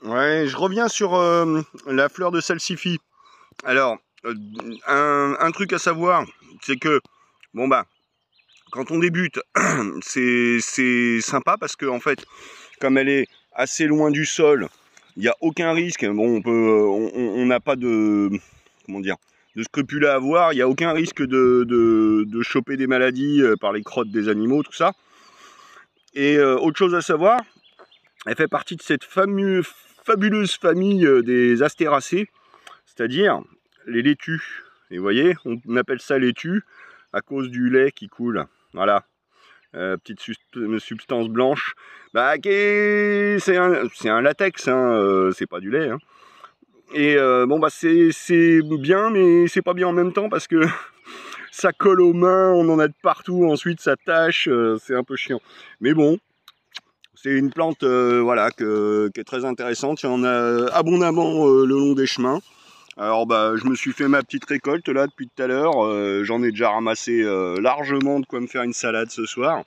Ouais, je reviens sur la fleur de salsifis. Alors, un truc à savoir, c'est que, bon bah, quand on débute, c'est sympa parce que en fait, comme elle est assez loin du sol, il n'y a aucun risque. Bon, on n'a pas de, comment dire, de scrupules à avoir. Il n'y a aucun risque de choper des maladies par les crottes des animaux, tout ça. Et autre chose à savoir, elle fait partie de cette fabuleuse famille des astéracées, c'est-à-dire les laitues. Et vous voyez, on appelle ça laitue à cause du lait qui coule. Voilà. Petite substance blanche. Bah, c'est un latex, hein, c'est pas du lait. Hein. Et bon, bah, c'est bien, mais c'est pas bien en même temps parce que ça colle aux mains, on en a de partout, ensuite ça tâche, c'est un peu chiant. Mais bon, c'est une plante voilà, qui est très intéressante. Il y en a abondamment le long des chemins. Alors bah, je me suis fait ma petite récolte là depuis tout à l'heure. J'en ai déjà ramassé largement de quoi me faire une salade ce soir.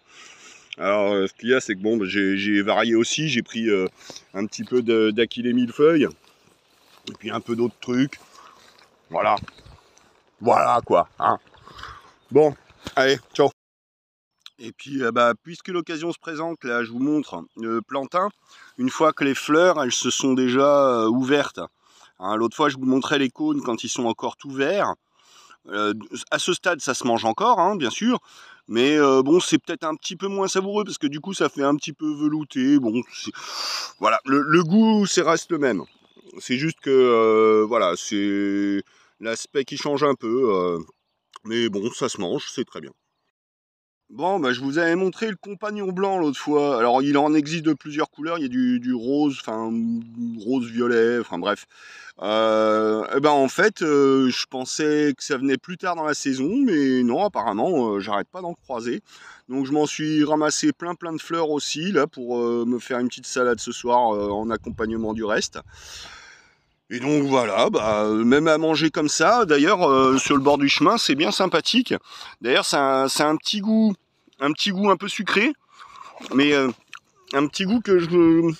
Alors ce qu'il y a, c'est que bon, bah, j'ai varié aussi. J'ai pris un petit peu d'Achillée millefeuille et puis un peu d'autres trucs. Voilà, voilà quoi. Hein. Bon, allez, ciao. Et puis, bah, puisque l'occasion se présente, là, je vous montre le plantain. Une fois que les fleurs, elles se sont déjà ouvertes. Hein, l'autre fois, je vous montrais les cônes quand ils sont encore tout verts. À ce stade, ça se mange encore, hein, bien sûr. Mais bon, c'est peut-être un petit peu moins savoureux parce que du coup, ça fait un petit peu velouté. Bon, voilà, le goût, c'est reste le même. C'est juste que, voilà, c'est l'aspect qui change un peu. Mais bon, ça se mange, c'est très bien. Bon, bah, je vous avais montré le compagnon blanc l'autre fois. Alors, il en existe de plusieurs couleurs. Il y a du rose, enfin, rose-violet, enfin bref. Et ben, en fait, je pensais que ça venait plus tard dans la saison, mais non, apparemment, j'arrête pas d'en croiser. Donc, je m'en suis ramassé plein de fleurs aussi, là, pour me faire une petite salade ce soir en accompagnement du reste. Et donc voilà, bah, même à manger comme ça, d'ailleurs sur le bord du chemin, c'est bien sympathique. D'ailleurs, c'est un petit goût un peu sucré, mais un petit goût que je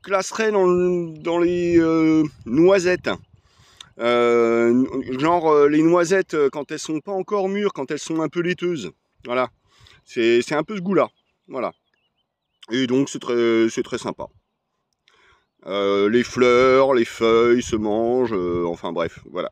classerais dans les noisettes. Genre les noisettes quand elles sont pas encore mûres, quand elles sont un peu laiteuses. Voilà, c'est un peu ce goût-là. Voilà. Et donc c'est très sympa. Les fleurs, les feuilles se mangent, enfin bref, voilà.